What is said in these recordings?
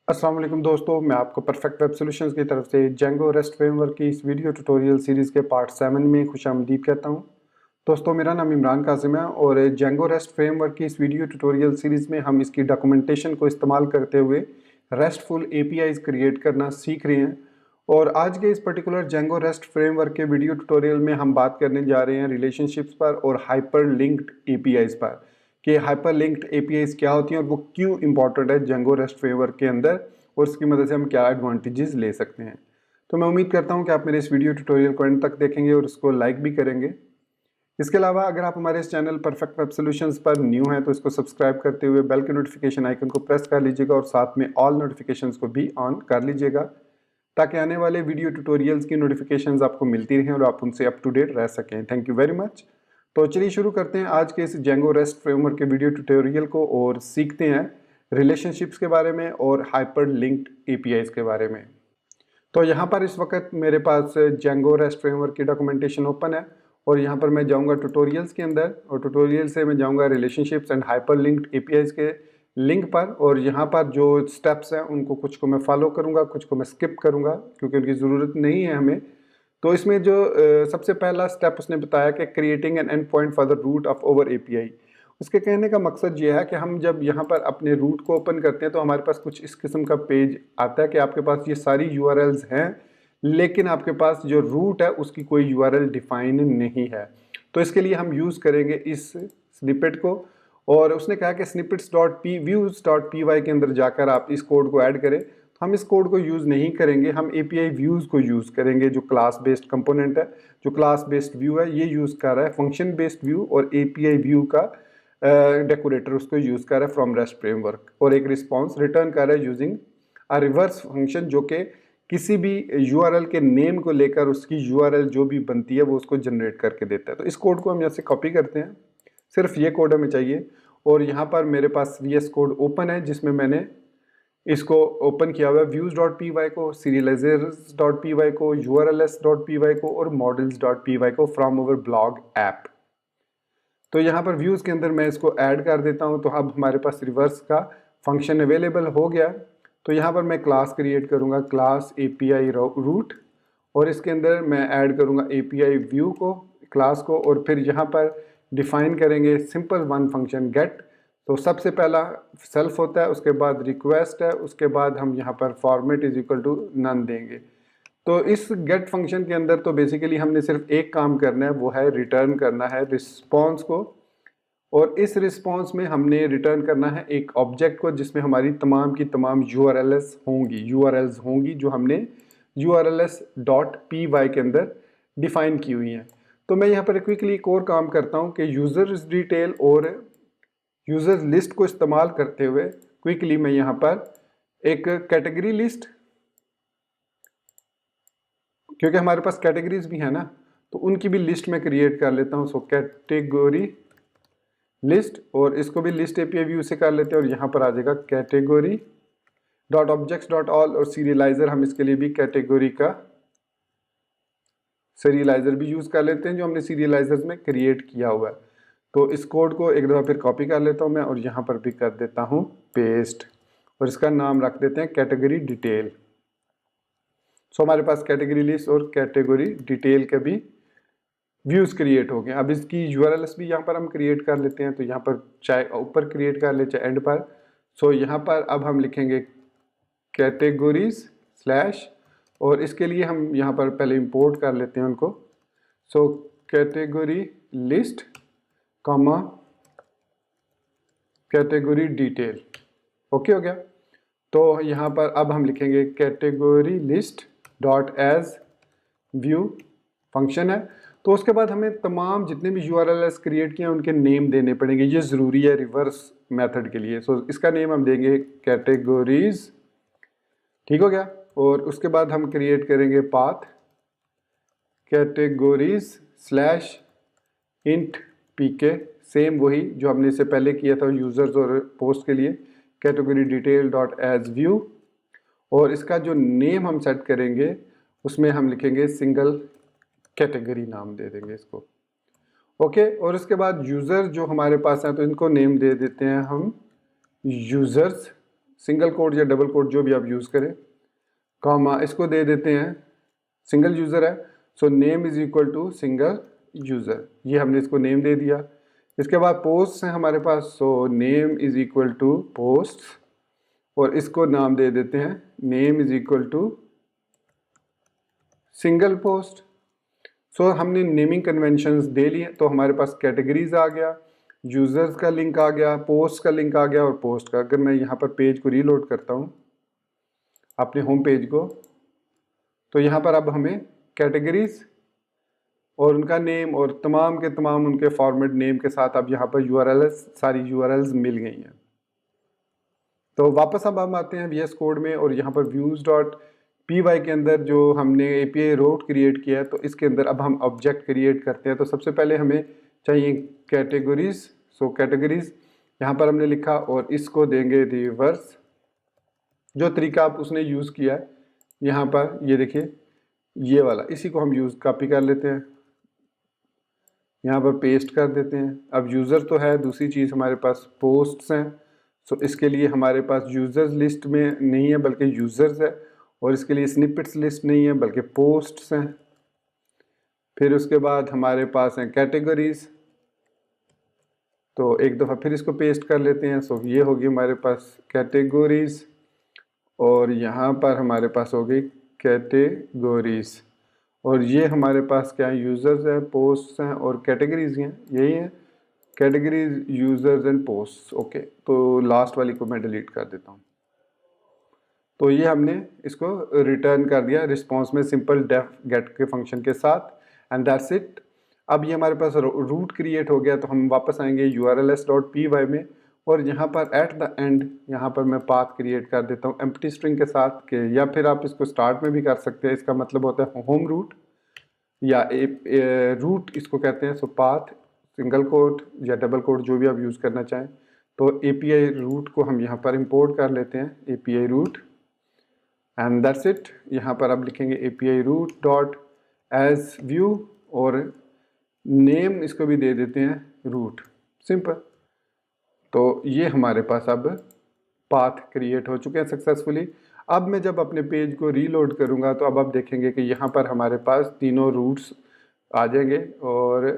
अस्सलाम वालेकुम दोस्तों, मैं आपको परफेक्ट वेब सॉल्यूशंस की तरफ से जेंगो रेस्ट फ्रेमवर्क की इस वीडियो ट्यूटोरियल सीरीज़ के पार्ट 7 में खुशामदीद कहता हूं। दोस्तों, मेरा नाम इमरान कासिम है और जेंगो रेस्ट फ्रेमवर्क की इस वीडियो ट्यूटोरियल सीरीज़ में हम इसकी डॉक्यूमेंटेशन को इस्तेमाल करते हुए रेस्टफुल एपीआईज क्रिएट करना सीख रहे हैं। और आज के इस पर्टिकुलर जेंगो रेस्ट फ्रेमवर्क के वीडियो ट्यूटोरियल में हम बात करने जा रहे हैं रिलेशनशिप्स पर और हाइपर लिंक्ड एपीआईज पर कि हाइपर लिंक्ड एपीआईज क्या होती हैं और वो क्यों इंपॉर्टेंट है जेंगो रेस्ट फ्रेमवर्क के अंदर और इसकी मदद से हम क्या एडवांटेजेस ले सकते हैं। तो मैं उम्मीद करता हूं कि आप मेरे इस वीडियो ट्यूटोरियल को एंड तक देखेंगे और इसको लाइक भी करेंगे। इसके अलावा अगर आप हमारे इस चैनल परफेक्ट वेब सॉल्यूशंस पर न्यू हैं तो इसको सब्सक्राइब करते हुए बेल के नोटिफिकेशन आइकन को प्रेस कर लीजिएगा और साथ में ऑल नोटिफिकेशंस को भी ऑन कर लीजिएगा ताकि आने वाले वीडियो ट्यूटोरियल्स की नोटिफिकेशंस आपको मिलती रहें और आप उनसे अप टू डेट रह सकें। Thank you very much. तो चलिए शुरू करते हैं आज के इस जेंगो रेस्ट फ्रेमवर्क के वीडियो ट्यूटोरियल को और सीखते हैं रिलेशनशिप्स के बारे में और हाइपर लिंक्ड एपीआईज के बारे में। तो यहाँ पर इस वक्त मेरे पास जेंगो रेस्ट फ्रेमवर्क की डॉक्यूमेंटेशन ओपन है और यहाँ पर मैं जाऊँगा ट्यूटोरियल्स के अंदर और ट्यूटोरियल से मैं जाऊँगा relationships and hyper linked APIs के लिंक पर और यहाँ पर जो स्टेप्स हैं उनको कुछ को मैं फॉलो करूँगा, कुछ को मैं स्किप करूँगा क्योंकि उनकी ज़रूरत नहीं है हमें। तो इसमें जो सबसे पहला स्टेप उसने बताया कि creating an end point for the root of over API. उसके कहने का मकसद ये है कि हम जब यहाँ पर अपने रूट को ओपन करते हैं तो हमारे पास कुछ इस किस्म का पेज आता है कि आपके पास ये सारी यूआरएल्स हैं लेकिन आपके पास जो रूट है उसकी कोई यूआरएल डिफाइन नहीं है। तो इसके लिए हम यूज़ करेंगे इस स्निपेट को और उसने कहा कि snippets.views.py के अंदर जाकर आप इस कोड को ऐड करें। तो हम इस कोड को यूज़ नहीं करेंगे, हम एपीआई व्यूज़ को यूज़ करेंगे जो क्लास बेस्ड कंपोनेंट है, जो क्लास बेस्ड व्यू है ये यूज़ कर रहा है फंक्शन बेस्ड व्यू और एपीआई व्यू का डेकोरेटर उसको यूज़ कर रहा है फ्रॉम रेस्ट फ्रेमवर्क और एक रिस्पॉन्स रिटर्न कर रहा है यूजिंग अ रिवर्स फंक्शन जो कि किसी भी यूआरएल के नेम को लेकर उसकी यूआरएल जो भी बनती है वो उसको जनरेट करके देता है। तो इस कोड को हम यहाँ से कॉपी करते हैं, सिर्फ ये कोड हमें चाहिए और यहाँ पर मेरे पास VS कोड ओपन है जिसमें मैंने इसको ओपन किया हुआ है views.py को, serializers.py को, urls.py को और models.py को फ्रॉम ओवर ब्लॉग ऐप। तो यहाँ पर व्यूज़ के अंदर मैं इसको ऐड कर देता हूँ तो अब हमारे पास रिवर्स का फंक्शन अवेलेबल हो गया। तो यहाँ पर मैं क्लास क्रिएट करूँगा, क्लास API रूट और इसके अंदर मैं ऐड करूँगा API व्यू को, क्लास को और फिर यहाँ पर डिफाइन करेंगे सिंपल वन फंक्शन गेट। तो सबसे पहला सेल्फ होता है, उसके बाद रिक्वेस्ट है, उसके बाद हम यहाँ पर format is equal to none देंगे। तो इस गेट फंक्शन के अंदर तो बेसिकली हमने सिर्फ एक काम करना है, वो है रिटर्न करना है रिस्पॉन्स को और इस रिस्पॉन्स में हमने रिटर्न करना है एक ऑब्जेक्ट को जिसमें हमारी तमाम की तमाम यूआरएल्स होंगी जो हमने urls.py के अंदर डिफाइन की हुई हैं। तो मैं यहाँ पर क्विकली एक और काम करता हूँ कि यूज़र्स डिटेल और यूज़र्स लिस्ट को इस्तेमाल करते हुए क्विकली मैं यहाँ पर एक कैटेगरी लिस्ट, क्योंकि हमारे पास कैटेगरीज भी है ना तो उनकी भी लिस्ट में क्रिएट कर लेता हूँ। सो कैटेगरी लिस्ट और इसको भी लिस्ट एपीआई व्यू से कर लेते हैं और यहाँ पर आ जाएगा category dot objects dot all और सीरियलाइजर, हम इसके लिए भी कैटेगरी का सीरियलाइजर भी यूज़ कर लेते हैं जो हमने सीरियलाइजर्स में क्रिएट किया हुआ है। तो इस कोड को एक दफ़ा फिर कॉपी कर लेता हूँ मैं और यहाँ पर भी कर देता हूँ पेस्ट और इसका नाम रख देते हैं कैटेगरी डिटेल। सो हमारे पास कैटेगरी लिस्ट और कैटेगरी डिटेल के भी व्यूज़ क्रिएट हो गए। अब इसकी यूआरएल्स भी यहाँ पर हम क्रिएट कर लेते हैं, तो यहाँ पर चाहे ऊपर क्रिएट कर ले चाहे एंड पर। सो यहाँ पर अब हम लिखेंगे कैटेगरीज स्लैश और इसके लिए हम यहाँ पर पहले इंपोर्ट कर लेते हैं उनको। So category list comma category detail, okay हो गया। तो यहाँ पर अब हम लिखेंगे category list dot as view function है। तो उसके बाद हमें तमाम जितने भी यूआरएल्स क्रिएट किए हैं उनके नेम देने पड़ेंगे, ये ज़रूरी है रिवर्स मेथड के लिए। सो इसका नेम हम देंगे कैटेगरीज, ठीक हो गया। और उसके बाद हम क्रिएट करेंगे path categories slash int pk, same वही जो हमने इससे पहले किया था यूज़र्स और पोस्ट के लिए, category detail dot as view और इसका जो नेम हम सेट करेंगे उसमें हम लिखेंगे सिंगल कैटेगरी नाम दे देंगे इसको, ओके। और उसके बाद यूज़र जो हमारे पास हैं तो इनको नेम दे देते हैं हम यूज़र्स सिंगल कोट या डबल कोट जो भी आप यूज़ करें, कॉमा इसको दे देते हैं, सिंगल यूज़र है so name is equal to single user, ये हमने इसको नेम दे दिया। इसके बाद पोस्ट है हमारे पास, so name is equal to post और इसको नाम दे देते हैं name is equal to single post. So हमने नेमिंग कन्वेंशंस दे लिए, तो हमारे पास कैटेगरीज आ गया, यूज़र्स का लिंक आ गया, पोस्ट का लिंक आ गया और पोस्ट का। अगर मैं यहाँ पर पेज को रीलोड करता हूँ अपने होम पेज को, तो यहाँ पर अब हमें कैटेगरीज और उनका नेम और तमाम के तमाम उनके फॉर्मेट नेम के साथ अब यहाँ पर यूआरएल्स, सारी यूआरएल्स मिल गई हैं। तो वापस अब हम आते हैं VS कोड में और यहाँ पर views.py के अंदर जो हमने API रोट क्रिएट किया है, तो इसके अंदर अब हम ऑब्जेक्ट क्रिएट करते हैं। तो सबसे पहले हमें चाहिए कैटेगरीज, सो कैटेगरीज यहाँ पर हमने लिखा और इसको देंगे रिवर्स, जो तरीका आप उसने यूज़ किया है यहाँ पर, ये देखिए ये वाला, इसी को हम यूज़ कॉपी कर लेते हैं, यहाँ पर पेस्ट कर देते हैं। अब यूज़र तो है, दूसरी चीज़ हमारे पास पोस्ट्स हैं, सो इसके लिए हमारे पास यूज़र्स लिस्ट में नहीं है बल्कि यूज़र्स है, और इसके लिए स्निपेट्स लिस्ट नहीं है बल्कि पोस्ट्स हैं। फिर उसके बाद हमारे पास हैं कैटेगरीज, तो एक दफ़ा फिर इसको पेस्ट कर लेते हैं। सो ये होगी हमारे पास कैटेगरीज और यहाँ पर हमारे पास हो गई कैटेगरीज, और ये हमारे पास क्या है, यूज़र्स हैं, पोस्ट्स हैं और कैटेगरीज हैं, यही है categories, users and posts. Okay, तो लास्ट वाली को मैं डिलीट कर देता हूँ। तो ये हमने इसको रिटर्न कर दिया रिस्पॉन्स में सिंपल डेफ गेट के फंक्शन के साथ, एंड दैट्स इट। अब ये हमारे पास रूट क्रिएट हो गया, तो हम वापस आएंगे urls.py में और यहाँ पर एट द एंड यहाँ पर मैं पाथ क्रिएट कर देता हूँ एम्प्टी स्ट्रिंग के साथ के, या फिर आप इसको स्टार्ट में भी कर सकते हैं। इसका मतलब होता है होम रूट या रूट इसको कहते हैं। सो पाथ सिंगल कोट या डबल कोट जो भी आप यूज़ करना चाहें। तो API रूट को हम यहाँ पर इंपोर्ट कर लेते हैं, API root, and that's it. यहाँ पर आप लिखेंगे API root dot as view और नेम इसको भी दे देते हैं रूट, सिंपल। तो ये हमारे पास अब पाथ क्रिएट हो चुके हैं सक्सेसफुली। अब मैं जब अपने पेज को रीलोड करूँगा तो अब आप देखेंगे कि यहाँ पर हमारे पास तीनों रूट्स आ जाएंगे और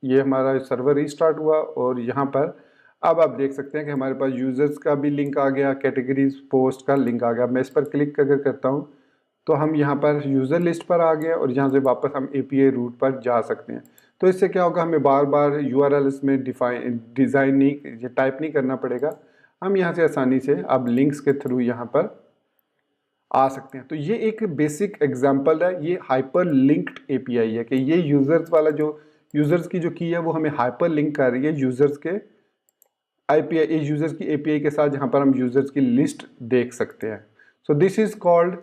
ये हमारा सर्वर रीस्टार्ट हुआ, और यहाँ पर अब आप देख सकते हैं कि हमारे पास यूज़र्स का भी लिंक आ गया, कैटेगरीज पोस्ट का लिंक आ गया। मैं इस पर क्लिक अगर करता हूँ तो हम यहाँ पर यूज़र लिस्ट पर आ गए और यहाँ से वापस हम API रूट पर जा सकते हैं। तो इससे क्या होगा, हमें बार बार URLs में डिज़ाइन नहीं, टाइप नहीं करना पड़ेगा। हम यहाँ से आसानी से अब लिंक्स के थ्रू यहाँ पर आ सकते हैं। तो ये एक बेसिक एग्जांपल है, ये हाइपर लिंक्ड API है कि ये यूज़र्स वाला जो यूज़र्स की जो की है वो हमें हाइपर लिंक कर रही है यूज़र्स के यूज़र्स की API के साथ, जहाँ पर हम यूज़र्स की लिस्ट देख सकते हैं। So this is called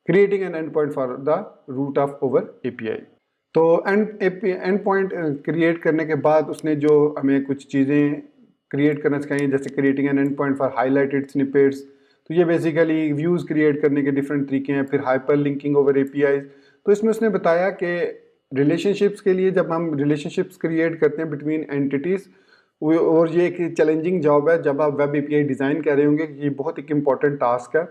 creating an end point for the root of our API। तो एंड पॉइंट क्रिएट करने के बाद उसने जो हमें कुछ चीज़ें क्रिएट करना सिखाई, जैसे creating an end point for highlighted snippets, तो ये बेसिकली व्यूज़ क्रिएट करने के डिफरेंट तरीके हैं। फिर हाइपर लिंकिंग ओवर API, तो इसमें उसने बताया कि रिलेशनशिप्स के लिए जब हम रिलेशनशिप्स क्रिएट करते हैं बिटवीन एंटिटीज़, और ये एक चैलेंजिंग जॉब है जब आप वेब API डिज़ाइन कर रहे होंगे, ये बहुत एक इंपॉर्टेंट टास्क है।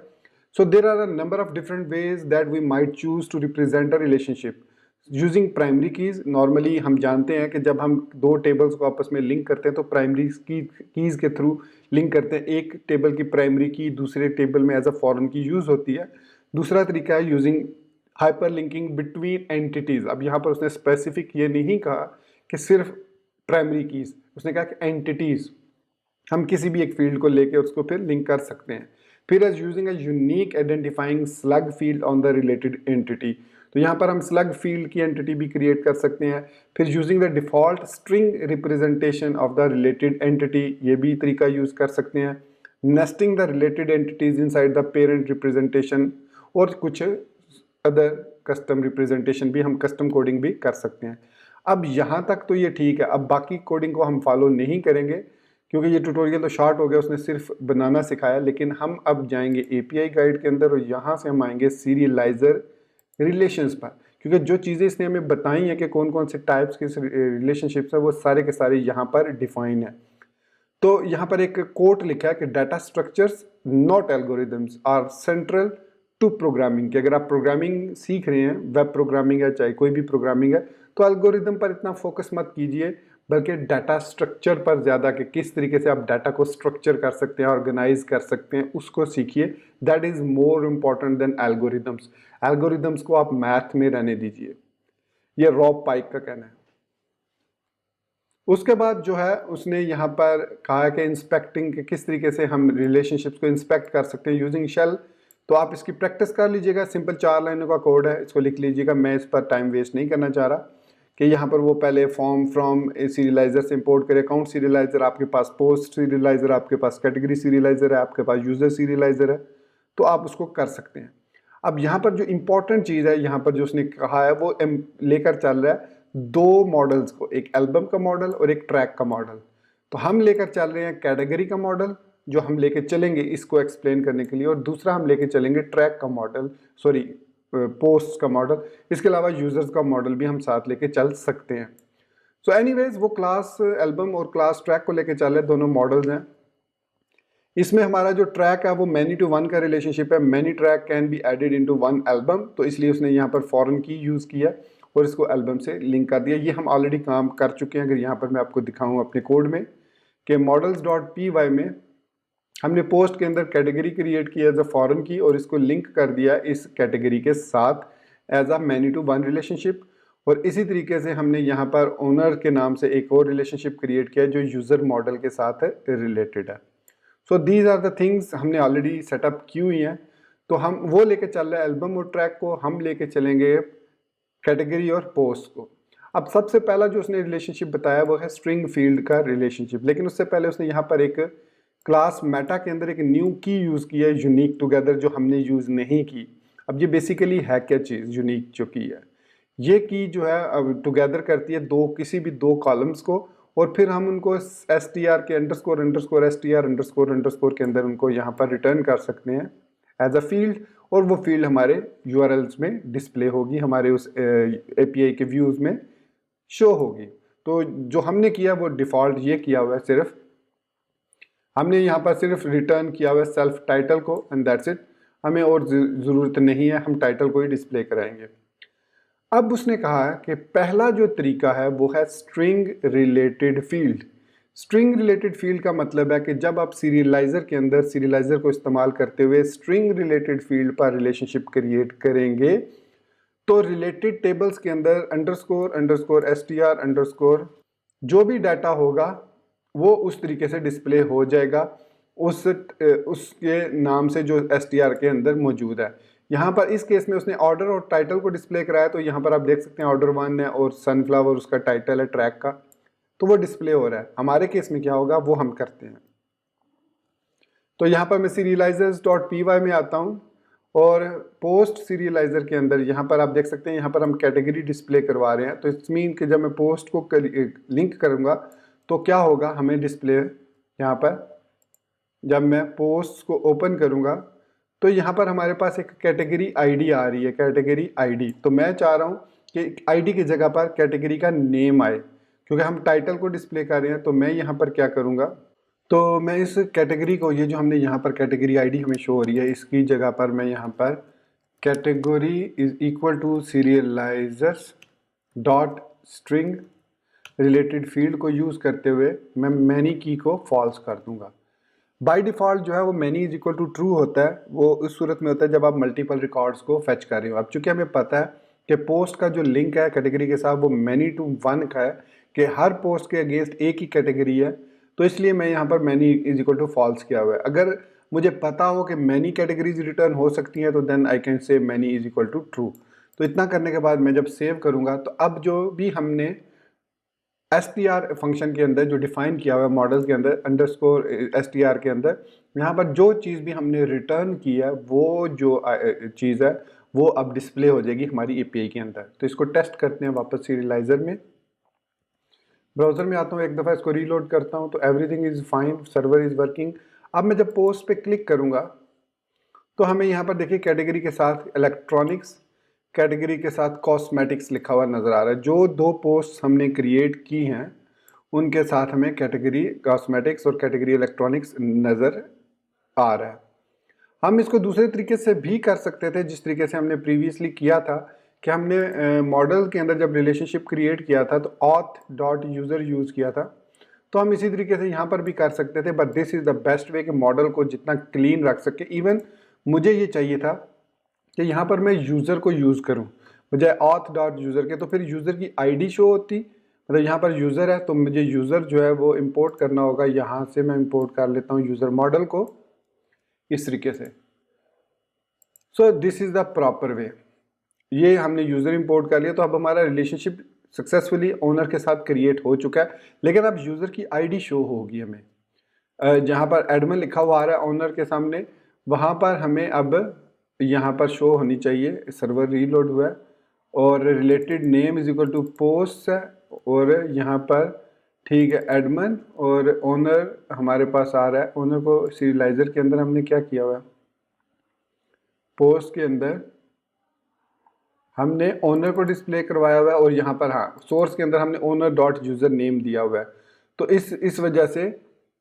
So there are a number of different ways that we might choose to represent a relationship using primary keys. Normally हम जानते हैं कि जब हम दो टेबल्स को आपस में लिंक करते हैं तो प्राइमरी कीज़ के थ्रू लिंक करते हैं। एक टेबल की प्राइमरी की दूसरे टेबल में एज अ फॉरेन की यूज़ होती है। दूसरा तरीका है using hyper linking between entities. अब यहाँ पर उसने स्पेसिफिक ये नहीं कहा कि सिर्फ प्राइमरी कीज़, उसने कहा कि एंटिटीज़, हम किसी भी एक फील्ड को लेके उसको फिर लिंक कर सकते हैं। फिर as using a unique identifying slug field on the related entity, तो यहाँ पर हम स्लग फील्ड की एंटिटी भी क्रिएट कर सकते हैं। फिर using the default string representation of the related entity, ये भी तरीका यूज़ कर सकते हैं। Nesting the related entities inside the parent representation, और कुछ अदर कस्टम रिप्रेजेंटेशन भी, हम कस्टम कोडिंग भी कर सकते हैं। अब यहाँ तक तो ये ठीक है। अब बाकी कोडिंग को हम फॉलो नहीं करेंगे क्योंकि ये ट्यूटोरियल तो शॉर्ट हो गया, उसने सिर्फ बनाना सिखाया। लेकिन हम अब जाएंगे API गाइड के अंदर और यहाँ से हम आएंगे सीरियलाइजर रिलेशंस पर, क्योंकि जो चीज़ें इसने हमें बताई हैं कि कौन कौन से टाइप्स के रिलेशनशिप्स हैं वो सारे के सारे यहाँ पर डिफाइन है। तो यहाँ पर एक कोट लिखा है कि data structures not algorithms are central to programming, कि अगर आप प्रोग्रामिंग सीख रहे हैं, वेब प्रोग्रामिंग है चाहे कोई भी प्रोग्रामिंग है, तो एल्गोरिदम पर इतना फोकस मत कीजिए, बल्कि डाटा स्ट्रक्चर पर ज़्यादा, कि किस तरीके से आप डाटा को स्ट्रक्चर कर सकते हैं, ऑर्गेनाइज कर सकते हैं, उसको सीखिए। That is more important than algorithms. Algorithms को आप मैथ में रहने दीजिए, ये रॉब पाइक का कहना है। उसके बाद जो है उसने यहाँ पर कहा कि इंस्पेक्टिंग के किस तरीके से हम रिलेशनशिप्स को इंस्पेक्ट कर सकते हैं यूजिंग शेल। तो आप इसकी प्रैक्टिस कर लीजिएगा, सिंपल 4 लाइनों का कोड है, इसको लिख लीजिएगा। मैं इस पर टाइम वेस्ट नहीं करना चाह रहा कि यहाँ पर वो पहले फॉर्म फ्रॉम सीरियलाइजर से इंपोर्ट करे, अकाउंट सीरियलाइजर, आपके पास पोस्ट सीरियलाइजर, आपके पास कैटेगरी सीरियलाइजर है, आपके पास यूजर सीरियलाइजर है, तो आप उसको कर सकते हैं। अब यहाँ पर जो इंपॉर्टेंट चीज़ है, यहाँ पर जो उसने कहा है वो लेकर चल रहा है 2 मॉडल्स को, एक एल्बम का मॉडल और एक ट्रैक का मॉडल। तो हम लेकर चल रहे हैं कैटेगरी का मॉडल जो हम लेके चलेंगे इसको एक्सप्लेन करने के लिए, और दूसरा हम लेके चलेंगे ट्रैक का मॉडल, सॉरी पोस्ट का मॉडल। इसके अलावा यूजर्स का मॉडल भी हम साथ लेके चल सकते हैं। सो एनीवेज वो क्लास एल्बम और क्लास ट्रैक को लेके चल रहे, दोनों मॉडल्स हैं। इसमें हमारा जो ट्रैक है वो मैनी टू वन का रिलेशनशिप है, many track can be added into one album, तो इसलिए उसने यहाँ पर फॉरेन की यूज़ किया और इसको एल्बम से लिंक कर दिया। ये हम ऑलरेडी काम कर चुके हैं। अगर यहाँ पर मैं आपको दिखाऊँ अपने कोड में कि models.py में हमने पोस्ट के अंदर कैटेगरी क्रिएट की एज अ फॉरेन की और इसको लिंक कर दिया इस कैटेगरी के साथ as a many to one relationship. और इसी तरीके से हमने यहाँ पर ओनर के नाम से एक और रिलेशनशिप क्रिएट किया जो यूज़र मॉडल के साथ रिलेटेड है। So these are the things हमने ऑलरेडी सेटअप की हुई हैं। तो हम वो लेके चल रहे हैं एल्बम और ट्रैक को, हम लेके चलेंगे कैटेगरी और पोस्ट को। अब सबसे पहला जो उसने रिलेशनशिप बताया वो है स्ट्रिंग फील्ड का रिलेशनशिप, लेकिन उससे पहले उसने यहाँ पर एक क्लास मेटा के अंदर एक न्यू की यूज़ की है, यूनिक टुगेदर, जो हमने यूज़ नहीं की। अब ये बेसिकली है क्या चीज़, यूनिक जो की है, ये की जो है अब टुगेदर करती है किसी भी 2 कॉलम्स को, और फिर हम उनको str के underscore underscore str underscore underscore के अंदर उनको यहाँ पर रिटर्न कर सकते हैं एज अ फील्ड, और वो फील्ड हमारे URLs में डिस्प्ले होगी, हमारे उस API के व्यूज़ में शो होगी। तो जो हमने किया वो डिफ़ॉल्ट ये किया हुआ है, सिर्फ हमने यहाँ पर सिर्फ रिटर्न किया हुआ है सेल्फ टाइटल को, एंड दैट्स इट। हमें और ज़रूरत नहीं है, हम टाइटल को ही डिस्प्ले कराएंगे। अब उसने कहा है कि पहला जो तरीका है वो है string related field. String related field का मतलब है कि जब आप सीरियलाइजर के अंदर सीरियलाइजर को इस्तेमाल करते हुए स्ट्रिंग रिलेटेड फील्ड पर रिलेशनशिप क्रिएट करेंगे, तो रिलेटेड टेबल्स के अंदर अंडरस्कोर अंडरस्कोर str अंडरस्कोर जो भी डाटा होगा वो उस तरीके से डिस्प्ले हो जाएगा उसके नाम से जो str के अंदर मौजूद है। यहाँ पर इस केस में उसने ऑर्डर और टाइटल को डिस्प्ले कराया, तो यहाँ पर आप देख सकते हैं ऑर्डर 1 है और सनफ्लावर उसका टाइटल है ट्रैक का, तो वो डिस्प्ले हो रहा है। हमारे केस में क्या होगा वो हम करते हैं। तो यहाँ पर मैं serializers.py में आता हूँ और पोस्ट सीरियलाइजर के अंदर यहाँ पर आप देख सकते हैं यहाँ पर हम कैटेगरी डिस्प्ले करवा रहे हैं। तो इट्स मीन कि जब मैं पोस्ट को लिंक करूँगा तो क्या होगा, हमें डिस्प्ले यहाँ पर जब मैं पोस्ट को ओपन करूँगा तो यहाँ पर हमारे पास एक कैटेगरी आईडी आ रही है, कैटेगरी आईडी। तो मैं चाह रहा हूँ कि आईडी की जगह पर कैटेगरी का नेम आए, क्योंकि हम टाइटल को डिस्प्ले कर रहे हैं। तो मैं यहाँ पर क्या करूँगा, तो मैं इस कैटेगरी को, ये जो हमने यहाँ पर कैटेगरी आईडी हमें शो हो रही है, इसकी जगह पर मैं यहाँ पर category is equal to serializers dot string related field को यूज़ करते हुए मैं मैनी की को फॉल्स कर दूंगा। बाय डिफ़ॉल्ट जो है वो many is equal to true होता है, वो उस सूरत में होता है जब आप मल्टीपल रिकॉर्ड्स को फेच कर रहे हो। अब चूंकि हमें पता है कि पोस्ट का जो लिंक है कैटेगरी के साथ वो मैनी टू वन का है, कि हर पोस्ट के अगेंस्ट एक ही कैटेगरी है, तो इसलिए मैं यहाँ पर many is equal to false किया हुआ है। अगर मुझे पता हो कि मैनी कैटेगरीज रिटर्न हो सकती हैं तो then I can say many is equal to true. तो इतना करने के बाद मैं जब सेव करूँगा तो अब जो भी हमने str फंक्शन के अंदर जो डिफाइन किया हुआ है मॉडल्स के अंदर अंडरस्कोर str के अंदर, यहाँ पर जो चीज़ भी हमने रिटर्न की है वो जो चीज़ है वो अब डिस्प्ले हो जाएगी हमारी API के अंदर। तो इसको टेस्ट करते हैं वापस सीरियलाइजर में, ब्राउज़र में आता हूँ, एक दफ़ा इसको रीलोड करता हूँ तो everything is fine, server is working. अब मैं जब पोस्ट पे क्लिक करूँगा तो हमें यहाँ पर देखिए कैटेगरी के साथ इलेक्ट्रॉनिक्स, कैटेगरी के साथ कॉस्मेटिक्स लिखा हुआ नज़र आ रहा है। जो 2 पोस्ट हमने क्रिएट की हैं उनके साथ हमें कैटेगरी कॉस्मेटिक्स और कैटेगरी इलेक्ट्रॉनिक्स नज़र आ रहा है। हम इसको दूसरे तरीके से भी कर सकते थे, जिस तरीके से हमने प्रीवियसली किया था कि हमने मॉडल के अंदर जब रिलेशनशिप क्रिएट किया था तो ऑथ डॉट यूज़र यूज़ किया था। तो हम इसी तरीके से यहाँ पर भी कर सकते थे, but this is the best way कि मॉडल को जितना क्लीन रख सके। इवन मुझे ये चाहिए था कि यहाँ पर मैं यूज़र को यूज़ करूँ बजाय ऑथ डॉट यूज़र के, तो फिर यूज़र की आईडी शो होती, मतलब यहाँ पर यूज़र है तो मुझे यूज़र जो है वो इंपोर्ट करना होगा। यहाँ से मैं इंपोर्ट कर लेता हूँ यूज़र मॉडल को इस तरीके से। So this is the proper way. ये हमने यूज़र इंपोर्ट कर लिया, तो अब हमारा रिलेशनशिप सक्सेसफुली ओनर के साथ क्रिएट हो चुका है। लेकिन अब यूज़र की आईडी शो होगी हमें, जहाँ पर एडमिन लिखा हुआ आ रहा है ओनर के सामने, वहाँ पर हमें अब यहाँ पर शो होनी चाहिए सर्वर रीलोड हुआ है और related name is equal to post है, और यहाँ पर ठीक है एडमिन और ओनर हमारे पास आ रहा है। ओनर को सीरियलाइजर के अंदर हमने क्या किया हुआ है, पोस्ट के अंदर हमने ओनर को डिस्प्ले करवाया हुआ है, और यहाँ पर हाँ सोर्स के अंदर हमने ओनर डॉट यूज़र नेम दिया हुआ है। तो इस वजह से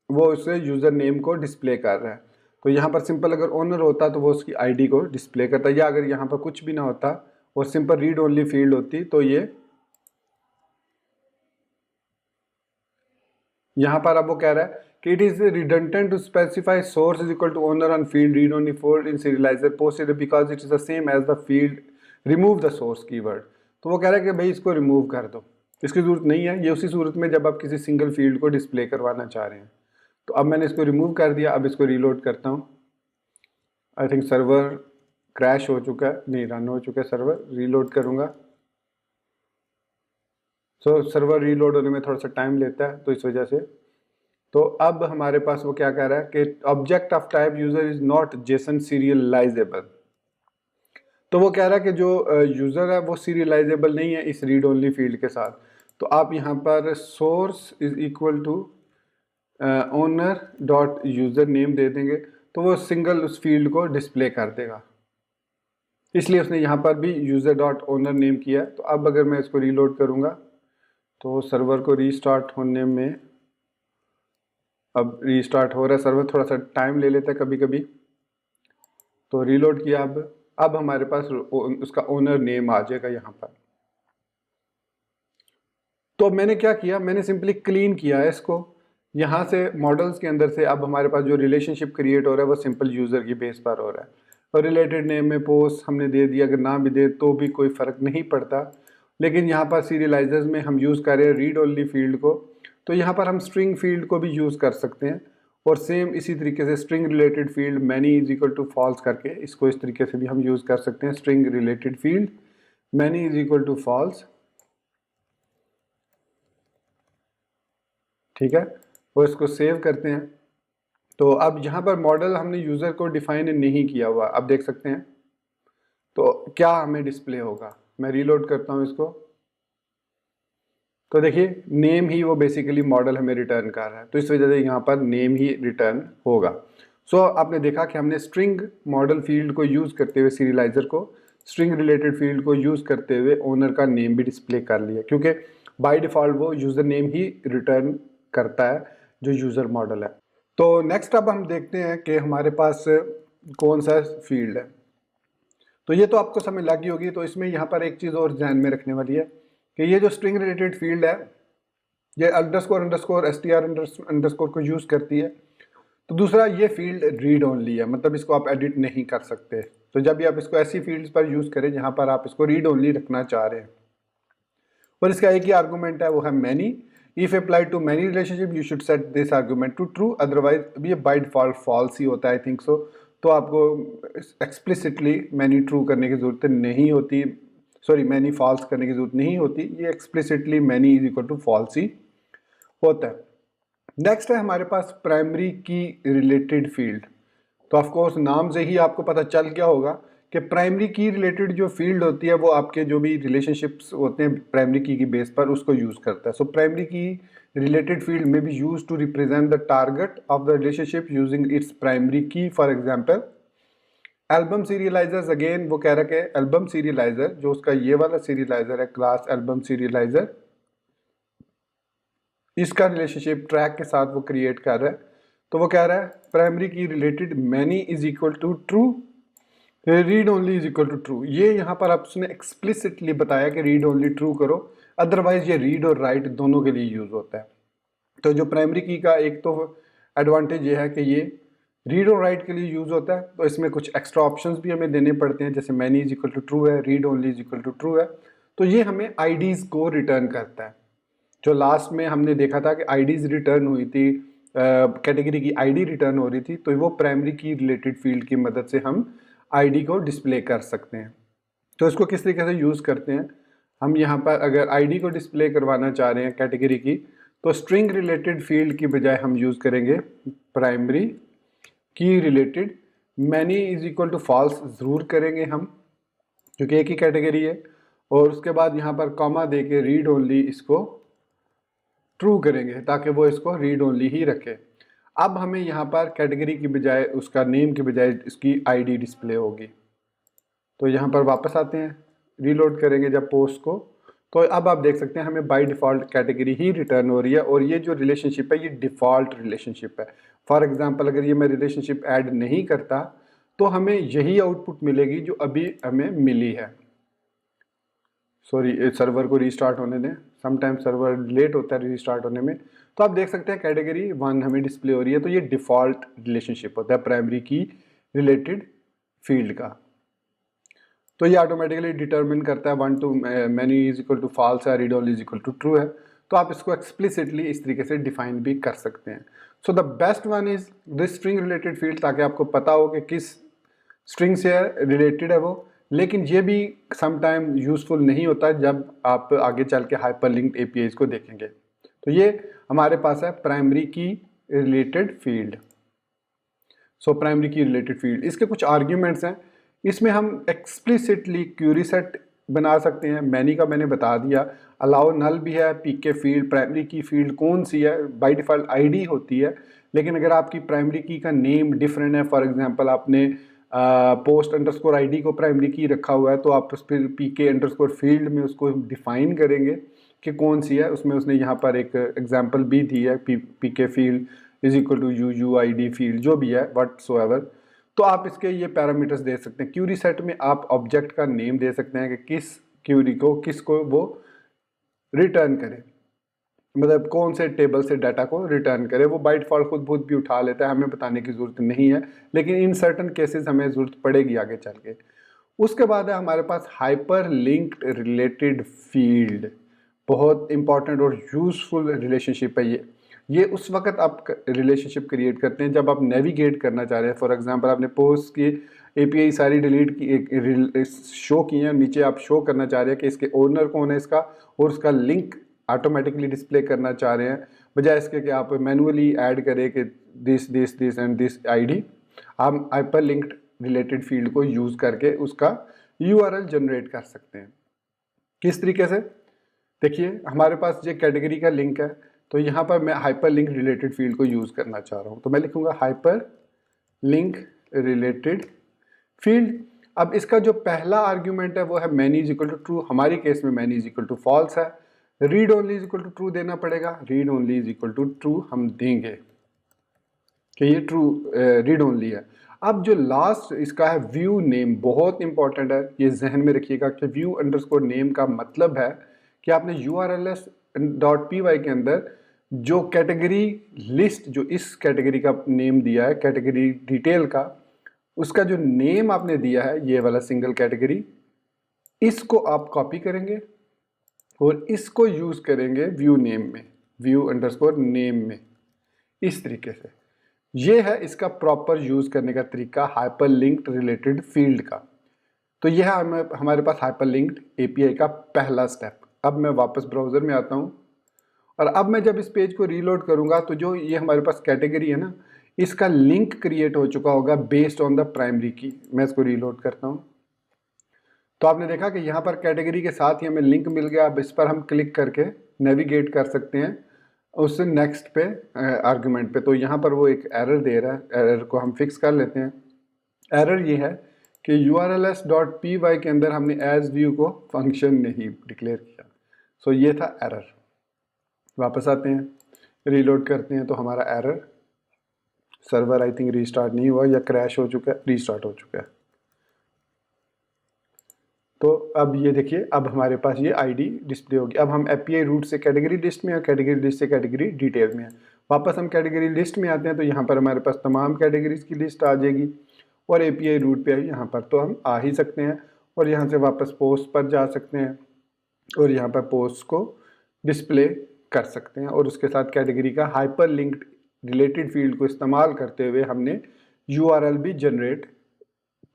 वो उसे यूज़र नेम को डिस्प्ले कर रहा है। तो यहाँ पर सिंपल अगर ओनर होता तो वो उसकी आईडी को डिस्प्ले करता, या अगर यहाँ पर कुछ भी ना होता और सिंपल रीड ओनली फील्ड होती तो ये यहाँ पर अब वो कह रहा है कि it is redundant to specify source is equal to owner on field read only field in serializer posted because it is the same as the field remove the source keyword. तो वो कह रहा है कि भाई इसको रिमूव कर दो, इसकी ज़रूरत नहीं है। ये उसी सूरत में जब आप किसी सिंगल फील्ड को डिस्प्ले करवाना चाह रहे हैं। तो अब मैंने इसको रिमूव कर दिया। अब इसको रीलोड करता हूँ। आई थिंक सर्वर क्रैश हो चुका है, नहीं रन हो चुका है सर्वर। रीलोड करूँगा तो सर्वर रीलोड होने में थोड़ा सा टाइम लेता है, तो इस वजह से। तो अब हमारे पास वो क्या कह रहा है कि object of type user is not Jason serialisable. तो वो कह रहा है कि जो यूज़र है वो सीरियलाइजेबल नहीं है इस रीड ओनली फील्ड के साथ। तो आप यहाँ पर source is equal to owner dot user name दे देंगे, तो वो सिंगल उस फील्ड को डिस्प्ले कर देगा। इसलिए उसने यहाँ पर भी यूज़र डॉट ओनर नेम किया। तो अब अगर मैं इसको रीलोड करूँगा तो सर्वर को रीस्टार्ट होने में, अब रीस्टार्ट हो रहा है सर्वर, थोड़ा सा टाइम ले लेता है कभी कभी। तो रीलोड किया। अब हमारे पास उसका ओनर नेम आ जाएगा यहाँ पर। तो मैंने क्या किया, मैंने सिंपली क्लीन किया है इसको यहाँ से मॉडल्स के अंदर से। अब हमारे पास जो रिलेशनशिप क्रिएट हो रहा है वो सिंपल यूज़र की बेस पर हो रहा है, और रिलेटेड नेम में पोस्ट हमने दे दिया। अगर ना भी दे तो भी कोई फ़र्क नहीं पड़ता। लेकिन यहाँ पर सीरियलाइजर्स में हम यूज़ कर रहे हैं रीड ओनली फील्ड को, तो यहाँ पर हम स्ट्रिंग फील्ड को भी यूज़ कर सकते हैं। और सेम इसी तरीके से string related field many is equal to false करके इसको इस तरीके से भी हम यूज़ कर सकते हैं। String related field many is equal to false, ठीक है। और इसको सेव करते हैं। तो अब यहाँ पर मॉडल हमने यूज़र को डिफाइन नहीं किया हुआ, अब देख सकते हैं। तो क्या हमें डिस्प्ले होगा, मैं रीलोड करता हूँ इसको। तो देखिए नेम ही वो बेसिकली मॉडल हमें रिटर्न कर रहा है, तो इस वजह से यहाँ पर नेम ही रिटर्न होगा। सो आपने देखा कि हमने स्ट्रिंग मॉडल फील्ड को यूज़ करते हुए सीरियलाइजर को, स्ट्रिंग रिलेटेड फील्ड को यूज़ करते हुए ओनर का नेम भी डिस्प्ले कर लिया, क्योंकि बाय डिफ़ॉल्ट वो यूज़र नेम ही रिटर्न करता है जो यूज़र मॉडल है। तो नेक्स्ट अब हम देखते हैं कि हमारे पास कौन सा फील्ड है। तो ये तो आपको समझ लगी होगी। तो इसमें यहाँ पर एक चीज़ और ध्यान में रखने वाली है कि ये जो स्ट्रिंग रिलेटेड फील्ड है ये अंडरस्कोर अंडरस्कोर str अंडरस्कोर को यूज़ करती है। तो दूसरा ये फील्ड रीड ओनली है, मतलब इसको आप एडिट नहीं कर सकते। तो जब भी आप इसको ऐसी फील्ड्स पर यूज़ करें जहाँ पर आप इसको रीड ओनली रखना चाह रहे हैं, और इसका एक ही आर्गूमेंट है, वो है many. If apply to many relationship you should set this argument to true, otherwise अब ये बाय डिफॉल्ट फॉल्स ही होता है, आई थिंक सो। तो आपको एक्सप्लिसिटली मैनी ट्रू करने की ज़रूरत नहीं होती, सॉरी मैनी फॉल्स करने की ज़रूरत नहीं होती। ये explicitly many is equal to false ही होता है। नेक्स्ट है हमारे पास प्राइमरी की रिलेटेड फील्ड। तो ऑफकोर्स नाम से ही आपको पता चल गया होगा कि प्राइमरी की रिलेटेड जो फील्ड होती है वो आपके जो भी रिलेशनशिप्स होते हैं प्राइमरी की बेस पर उसको यूज़ करता है। So primary key related field में भी use to represent the target of the relationship using its primary key. For example album serializers, again वो कह रहा है कि एल्बम सीरियलाइजर जो उसका ये वाला सीरियलाइजर है क्लास एल्बम सीरियलाइजर, इसका रिलेशनशिप ट्रैक के साथ वो क्रिएट कर रहा है। तो वो कह रहा है primary key related many is equal to true, read only is equal to true. ये यहाँ पर आप उसने एक्सप्लिसिटली बताया कि रीड ओनली ट्रू करो, अदरवाइज ये रीड और राइट दोनों के लिए यूज होता है। तो जो प्राइमरी की का एक तो एडवांटेज ये है कि ये रीड और राइट के लिए यूज होता है, तो इसमें कुछ एक्स्ट्रा ऑप्शंस भी हमें देने पड़ते हैं, जैसे many is equal to true है, read only is equal to true है। तो ये हमें आईडीज को रिटर्न करता है। जो लास्ट में हमने देखा था कि आईडीज रिटर्न हुई थी, कैटेगरी की आईडी रिटर्न हो रही थी, तो वो प्राइमरी की रिलेटेड फील्ड की मदद से हम आईडी को डिस्प्ले कर सकते हैं। तो इसको किस तरीके से यूज़ करते हैं, हम यहाँ पर अगर आईडी को डिस्प्ले करवाना चाह रहे हैं कैटेगरी की, तो स्ट्रिंग रिलेटेड फील्ड की बजाय हम यूज़ करेंगे primary key related many is equal to false ज़रूर करेंगे हम, क्योंकि एक ही कैटेगरी है। और उसके बाद यहाँ पर कॉमा दे के रीड ओनली इसको ट्रू करेंगे, ताकि वो इसको रीड ओनली ही रखे। अब हमें यहाँ पर कैटेगरी की बजाय, उसका नेम की बजाय इसकी आईडी डिस्प्ले होगी। तो यहाँ पर वापस आते हैं, रीलोड करेंगे जब पोस्ट को, तो अब आप देख सकते हैं हमें by default category he return हो रही है, और ये जो रिलेशनशिप है ये डिफ़ॉल्ट रिलेशनशिप है। फॉर एग्जांपल अगर ये मैं रिलेशनशिप ऐड नहीं करता तो हमें यही आउटपुट मिलेगी जो अभी हमें मिली है। सॉरी, सर्वर को रीस्टार्ट होने दें, समटाइम सर्वर लेट होता है रीस्टार्ट होने में। तो आप देख सकते हैं कैटेगरी 1 हमें डिस्प्ले हो रही है, तो ये डिफ़ॉल्ट रिलेशनशिप होता है प्राइमरी की रिलेटेड फील्ड का। तो ये ऑटोमेटिकली डिटरमिन करता है 1 to many is equal to false है, read only is equal to true है। तो आप इसको एक्सप्लिसिटली इस तरीके से डिफाइन भी कर सकते हैं। So the best one is this string related field, ताकि आपको पता हो कि किस स्ट्रिंग से रिलेटेड है वो। लेकिन ये भी समटाइम यूज़फुल नहीं होता जब आप आगे चल के हाइपरलिंक्ड एपीआईज को देखेंगे। तो ये हमारे पास है प्राइमरी की रिलेटेड फील्ड। सो प्राइमरी की रिलेटेड फील्ड, इसके कुछ आर्ग्यूमेंट्स हैं। इसमें हम एक्सप्लिसिटली क्यूरी सेट बना सकते हैं, मैनी का मैंने बता दिया, अलाउ नल भी है, पीके फील्ड, प्राइमरी की फील्ड कौन सी है, बाय डिफ़ॉल्ट आईडी होती है। लेकिन अगर आपकी प्राइमरी की का नेम डिफरेंट है, फॉर एग्जांपल आपने पोस्ट अंडरस्कोर आईडी को प्राइमरी की रखा हुआ है, तो आप उस फिर पीके अंडरस्कोर फील्ड में उसको डिफाइन करेंगे कि कौन सी है। उसमें उसने यहाँ पर एक एग्जांपल भी दी है, PK field is equal to U I D field, जो भी है व्हाटसोएवर। तो आप इसके ये पैरामीटर्स दे सकते हैं। क्यूरी सेट में आप ऑब्जेक्ट का नेम दे सकते हैं कि किस क्यूरी को किसको वो रिटर्न करे, मतलब कौन से टेबल से डाटा को रिटर्न करे। वो बाय डिफॉल्ट खुद भी उठा लेता है, हमें बताने की ज़रूरत नहीं है, लेकिन इन सर्टन केसेस हमें ज़रूरत पड़ेगी आगे चल के। उसके बाद है हमारे पास हाइपर लिंक्ड रिलेटेड फील्ड, बहुत इंपॉर्टेंट और यूज़फुल रिलेशनशिप है ये उस वक्त आप रिलेशनशिप क्रिएट करते हैं जब आप नेविगेट करना चाह रहे हैं। फॉर एग्जांपल आपने पोस्ट की एपीआई सारी डिलीट की, शो की हैं, नीचे आप शो करना चाह रहे हैं कि इसके ओनर कौन है इसका, और उसका लिंक ऑटोमेटिकली डिस्प्ले करना चाह रहे हैं, बजाय इसके कि आप मैनुअली ऐड करें कि दिस एंड दिस आईडी। आप हाइपर लिंक्ड रिलेटेड फील्ड को यूज़ करके उसका यूआरएल जनरेट कर सकते हैं। किस तरीके से, देखिए हमारे पास ये कैटेगरी का लिंक है, तो यहाँ पर मैं हाइपर लिंक रिलेटेड फील्ड को यूज़ करना चाह रहा हूँ, तो मैं लिखूँगा हाइपर लिंक रिलेटेड फील्ड। अब इसका जो पहला आर्ग्यूमेंट है वो है many is equal to true, हमारी केस में many is equal to false है। Read only is equal to true देना पड़ेगा, read only is equal to true हम देंगे कि ये ट्रू रीड ओनली है। अब जो लास्ट इसका है व्यू नेम, बहुत इंपॉर्टेंट है, ये जहन में रखिएगा कि व्यू अंडरस्कोर नेम का मतलब है कि आपने urls.py के अंदर जो कैटेगरी लिस्ट, जो इस कैटेगरी का नेम दिया है, कैटेगरी डिटेल का, उसका जो नेम आपने दिया है ये वाला सिंगल कैटेगरी, इसको आप कॉपी करेंगे और इसको यूज करेंगे व्यू नेम में, व्यू अंडरस्कोर नेम में, इस तरीके से। ये है इसका प्रॉपर यूज करने का तरीका हाइपर लिंक्ड रिलेटेड फील्ड का। तो यह है हमारे पास हाइपर लिंक्ड एपीआई का पहला स्टेप। अब मैं वापस ब्राउज़र में आता हूँ, और अब मैं जब इस पेज को रीलोड करूँगा तो जो ये हमारे पास कैटेगरी है ना, इसका लिंक क्रिएट हो चुका होगा बेस्ड ऑन द प्राइमरी की। मैं इसको रीलोड करता हूँ, तो आपने देखा कि यहाँ पर कैटेगरी के साथ ही हमें लिंक मिल गया। अब इस पर हम क्लिक करके नेविगेट कर सकते हैं उस नेक्स्ट पे आर्गुमेंट पे। तो यहाँ पर वो एक एरर दे रहा है, एरर को हम फिक्स कर लेते हैं। एरर ये है कि urls.py के अंदर हमने एज व्यू को फंक्शन नहीं डिक्लेयर किया। सो ये था एरर। वापस आते हैं, रीलोड करते हैं तो हमारा error, server I think restart नहीं हुआ या क्रैश हो चुका है, रीस्टार्ट हो चुका है। तो अब ये देखिए, अब हमारे पास ये आईडी डिस्प्ले होगी। अब हम एपीआई रूट से कैटेगरी लिस्ट में और कैटेगरी लिस्ट से कैटेगरी डिटेल में हैं। वापस हम कैटेगरी लिस्ट में आते हैं तो यहाँ पर हमारे पास तमाम कैटेगरीज की लिस्ट आ जाएगी और एपीआई रूट पे यहाँ पर तो हम आ ही सकते हैं और यहाँ से वापस पोस्ट पर जा सकते हैं और यहाँ पर पोस्ट को डिस्प्ले कर सकते हैं और उसके साथ कैटेगरी का हाइपर लिंक्ड रिलेटेड फील्ड को इस्तेमाल करते हुए हमने यूआरएल भी जनरेट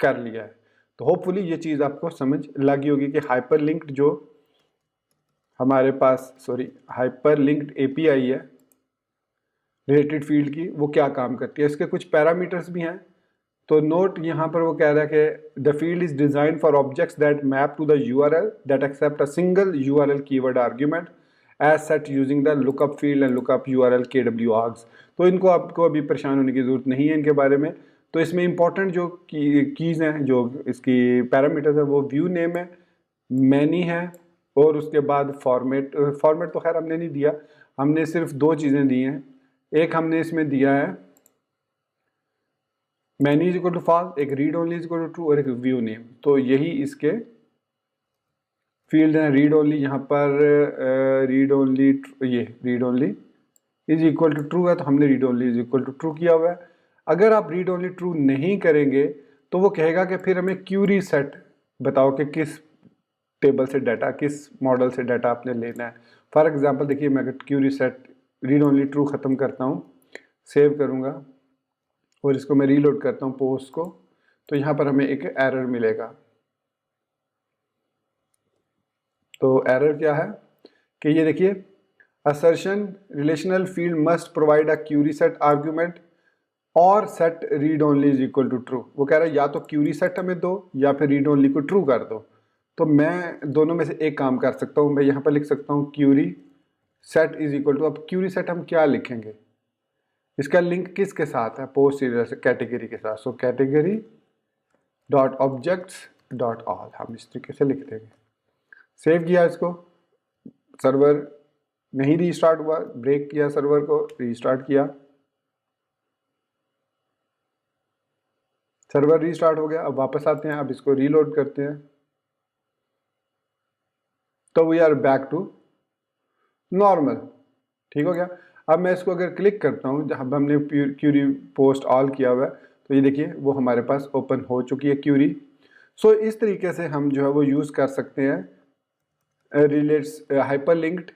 कर लिया है। तो होपफुली ये चीज़ आपको समझ लगी होगी कि हाइपर लिंक्ड जो हमारे पास हाइपर लिंक्ड एपीआई है रिलेटेड फील्ड की, वो क्या काम करती है। इसके कुछ पैरामीटर्स भी हैं। तो नोट यहाँ पर वो कह रहा है कि the field is design for objects that map to the URL that accept a single URL keyword argument as set using the lookup field and lookup URL KW args. तो इनको आपको अभी परेशान होने की ज़रूरत नहीं है इनके बारे में। तो इसमें इंपॉर्टेंट जो कीज़ हैं, जो इसकी पैरामीटर्स है, वो व्यू नेम है, मैनी है और उसके बाद फॉर्मेट तो खैर हमने नहीं दिया, हमने सिर्फ दो चीज़ें दी हैं। एक हमने इसमें दिया है many is equal to false, एक read only is equal to true और एक व्यू नेम। तो यही इसके फील्ड हैं। रीड ओनली यहाँ पर रीड ओनली, ये read only is equal to true है तो हमने read only is equal to true किया हुआ है। अगर आप रीड ओनली ट्रू नहीं करेंगे तो वो कहेगा कि फिर हमें क्यूरी सेट बताओ कि किस टेबल से डाटा, किस मॉडल से डाटा आपने लेना है। फॉर एग्जांपल देखिए, मैं अगर query set read only true ख़त्म करता हूँ, सेव करूँगा और इसको मैं रीलोड करता हूँ पोस्ट को, तो यहाँ पर हमें एक एरर मिलेगा। तो एरर क्या है कि ये देखिए, assertion relational field must provide a query set argument और set read only is equal to true. वो कह रहा है या तो क्यूरी सेट हमें दो या फिर रीड ओनली को ट्रू कर दो। तो मैं दोनों में से एक काम कर सकता हूँ, मैं यहाँ पर लिख सकता हूँ query set is equal to, अब क्यूरी सेट हम क्या लिखेंगे, इसका लिंक किसके साथ है, पोस्ट सीरियल कैटेगरी के साथ। So category dot objects dot all हम इस तरीके से लिख देंगे। सेव किया इसको, सर्वर नहीं रीस्टार्ट हुआ, ब्रेक किया सर्वर को, रीस्टार्ट किया, सर्वर रीस्टार्ट हो गया। अब वापस आते हैं, अब इसको रीलोड करते हैं तो we are back to normal. ठीक हो गया। अब मैं इसको अगर क्लिक करता हूँ जहाँ हमने क्यूरी पोस्ट ऑल किया हुआ है तो ये देखिए वो हमारे पास ओपन हो चुकी है क्यूरी। सो इस तरीके से हम जो है वो यूज़ कर सकते हैं relates hyper linked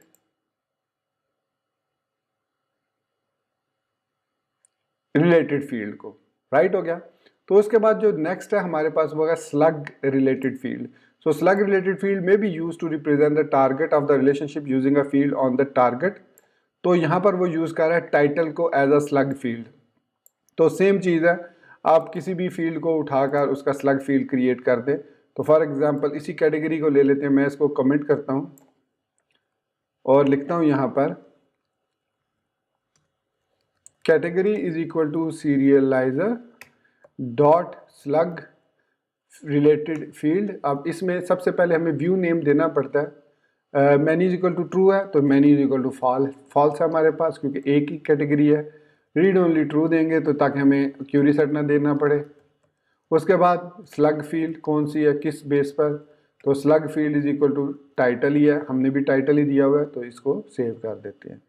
related field को। राइट हो गया। तो उसके बाद जो नेक्स्ट है हमारे पास वो है slug related field. So slug related field में be use to represent the target of the relationship using a field on the target. तो यहाँ पर वो यूज़ कर रहा है टाइटल को एज अ स्लग फील्ड। तो सेम चीज़ है, आप किसी भी फील्ड को उठाकर उसका स्लग फील्ड क्रिएट कर दें। तो फॉर एग्जांपल इसी कैटेगरी को ले लेते हैं, मैं इसको कमेंट करता हूँ और लिखता हूँ यहाँ पर category is equal to serializer dot slug related field. अब इसमें सबसे पहले हमें व्यू नेम देना पड़ता है। Many is equal to true है तो many is equal to false है हमारे पास, क्योंकि एक ही कैटेगरी है। रीड ओनली ट्रू देंगे तो ताकि हमें क्यूरी सेट ना देना पड़े। उसके बाद स्लग फील्ड कौन सी है, किस बेस पर, तो slug field is equal to title ही है, हमने भी टाइटल ही दिया हुआ है तो इसको सेव कर देते हैं।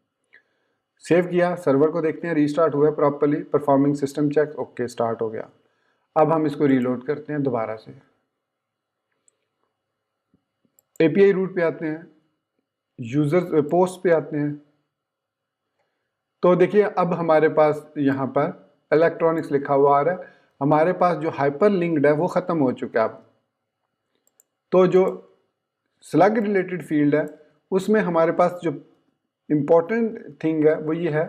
सेव किया, सर्वर को देखते हैं रीस्टार्ट हुआ है properly, performing system check, okay start हो गया। अब हम इसको रीलोड करते हैं दोबारा से, एपीआई रूट पे आते हैं, यूजर पोस्ट पे आते हैं। तो देखिए अब हमारे पास यहाँ पर इलेक्ट्रॉनिक्स लिखा हुआ आ रहा है, हमारे पास जो हाइपर लिंक्ड है वो ख़त्म हो चुका है अब। तो जो स्लग रिलेटेड फील्ड है उसमें हमारे पास जो इम्पोर्टेंट थिंग है वो ये है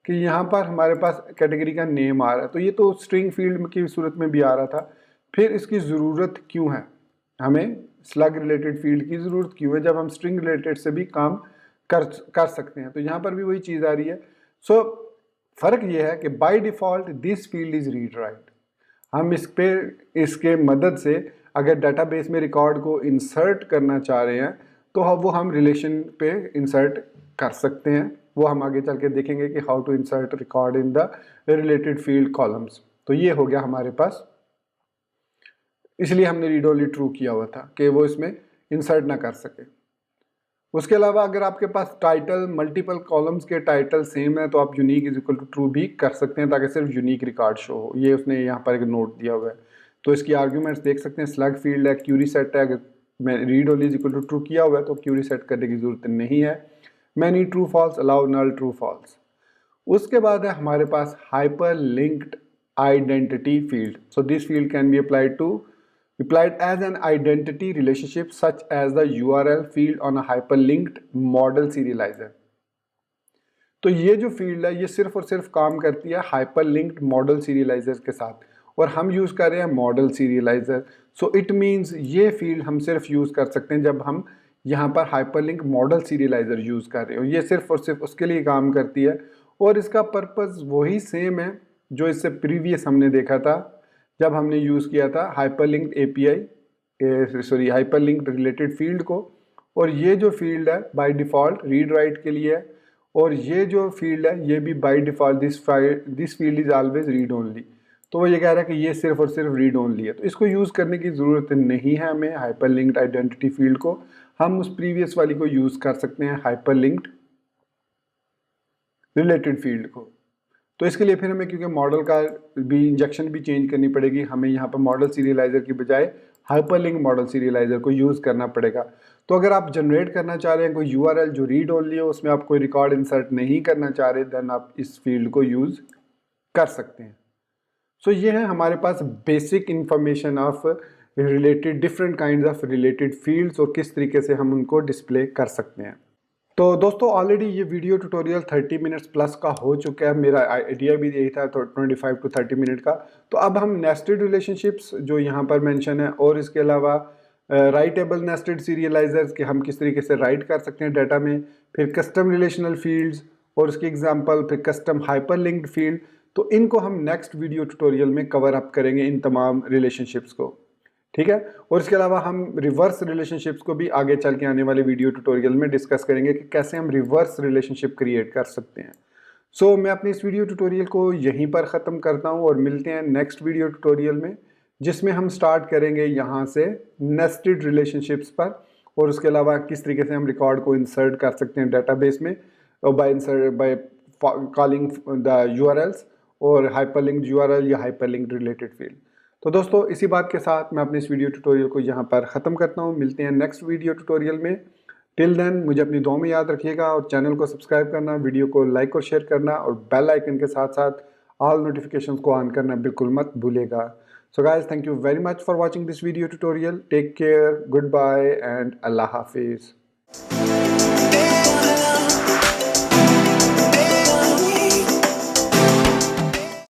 कि यहाँ पर हमारे पास कैटेगरी का नेम आ रहा है। तो ये तो स्ट्रिंग फील्ड की सूरत में भी आ रहा था, फिर इसकी ज़रूरत क्यों है, हमें स्लग रिलेटेड फील्ड की ज़रूरत क्यों है जब हम स्ट्रिंग रिलेटेड से भी काम कर सकते हैं। तो यहाँ पर भी वही चीज़ आ रही है। सो फ़र्क ये है कि by default this field is read write. हम इसके मदद से अगर डाटाबेस में रिकॉर्ड को इंसर्ट करना चाह रहे हैं तो वो हम रिलेशन पे इंसर्ट कर सकते हैं। वो हम आगे चल के देखेंगे कि how to insert record in the related field columns. तो ये हो गया हमारे पास, इसलिए हमने रीड ओनली ट्रू किया हुआ था कि वो इसमें इंसर्ट ना कर सके। उसके अलावा अगर आपके पास टाइटल मल्टीपल कॉलम्स के टाइटल सेम है तो आप unique is equal to true भी कर सकते हैं ताकि सिर्फ यूनिक रिकॉर्ड शो हो। ये उसने यहाँ पर एक नोट दिया हुआ है। तो इसकी आर्ग्यूमेंट्स देख सकते हैं, स्लग फील्ड है, क्यूरी सेट है। अगर मैं read only is equal to true किया हुआ है तो क्यूरी सेट करने की जरूरत नहीं है। Many true false, allow null true false. उसके बाद है हमारे पास hyperlinked identity field. So this field can be applied as an identity relationship such as the URL field on a hyperlinked model serializer। तो ये जो field है ये सिर्फ और सिर्फ काम करती है हाइपरलिंक्ड मॉडल सीरियलाइजर के साथ, और हम यूज़ कर रहे हैं model serialiser. So it means ये फील्ड हम सिर्फ यूज़ कर सकते हैं जब हम यहाँ पर हाइपरलिंक मॉडल सीरियलाइजर यूज़ कर रहे हो। ये सिर्फ और सिर्फ उसके लिए काम करती है, और इसका पर्पज़ वही सेम है जो इससे प्रीवियस हमने देखा था जब हमने यूज़ किया था हाइपरलिंक्ड हाइपरलिंक्ड रिलेटेड फील्ड को। और ये जो फील्ड है बाय डिफ़ॉल्ट रीड राइट के लिए है, और ये जो फील्ड है ये भी by default this field is always read only. तो वो ये कह रहा है कि ये सिर्फ और सिर्फ रीड ओनली है, तो इसको यूज़ करने की ज़रूरत नहीं है हमें हाइपरलिंक्ड आइडेंटिटी फील्ड को। हम उस प्रीवियस वाली को यूज़ कर सकते हैं हाइपरलिंक्ड रिलेटेड फील्ड को। तो इसके लिए फिर हमें क्योंकि मॉडल का भी इंजेक्शन भी चेंज करनी पड़ेगी, हमें यहाँ पर मॉडल सीरियलाइजर की बजाय हाइपरलिंक मॉडल सीरियलाइजर को यूज़ करना पड़ेगा। तो अगर आप जनरेट करना चाह रहे हैं कोई यूआरएल जो रीड ओनली हो, उसमें आप कोई रिकॉर्ड इंसर्ट नहीं करना चाह रहे, देन आप इस फील्ड को यूज़ कर सकते हैं। सो ये है हमारे पास basic information of related different kind of related fields और किस तरीके से हम उनको डिस्प्ले कर सकते हैं। तो दोस्तों ऑलरेडी ये वीडियो ट्यूटोरियल 30 मिनट्स प्लस का हो चुका है, मेरा आइडिया भी यही था तो 25 टू 30 मिनट का। तो अब हम नेस्टेड रिलेशनशिप्स जो यहाँ पर मेंशन है, और इसके अलावा राइटेबल नेस्टेड सीरियलाइजर्स के हम किस तरीके से राइट कर सकते हैं डाटा में, फिर कस्टम रिलेशनल फील्ड्स और उसके एग्जांपल, फिर कस्टम हाइपरलिंक्ड फील्ड, तो इनको हम नेक्स्ट वीडियो ट्यूटोरियल में कवर अप करेंगे इन तमाम रिलेशनशिप्स को, ठीक है। और इसके अलावा हम रिवर्स रिलेशनशिप्स को भी आगे चल के आने वाले वीडियो ट्यूटोरियल में डिस्कस करेंगे कि कैसे हम रिवर्स रिलेशनशिप क्रिएट कर सकते हैं। सो मैं अपनी इस वीडियो ट्यूटोरियल को यहीं पर ख़त्म करता हूं और मिलते हैं नेक्स्ट वीडियो ट्यूटोरियल में, जिसमें हम स्टार्ट करेंगे यहाँ से नेस्टेड रिलेशनशिप्स पर, और उसके अलावा किस तरीके से हम रिकॉर्ड को इंसर्ट कर सकते हैं डाटाबेस में बाय कॉलिंग द यूआरएल्स और हाइपरलिंक्ड यूआरएल या हाइपरलिंक्ड रिलेटेड फील्ड। तो दोस्तों इसी बात के साथ मैं अपने इस वीडियो ट्यूटोरियल को यहाँ पर ख़त्म करता हूँ। मिलते हैं नेक्स्ट वीडियो ट्यूटोरियल में। टिल देन मुझे अपनी दुआ में याद रखिएगा, और चैनल को सब्सक्राइब करना, वीडियो को लाइक और शेयर करना, और बेल आइकन के साथ साथ ऑल नोटिफिकेशंस को ऑन करना बिल्कुल मत भूलिएगा। So guys, thank you very much for watching this video tutorial. Take care, goodbye and Allah हाफिज़।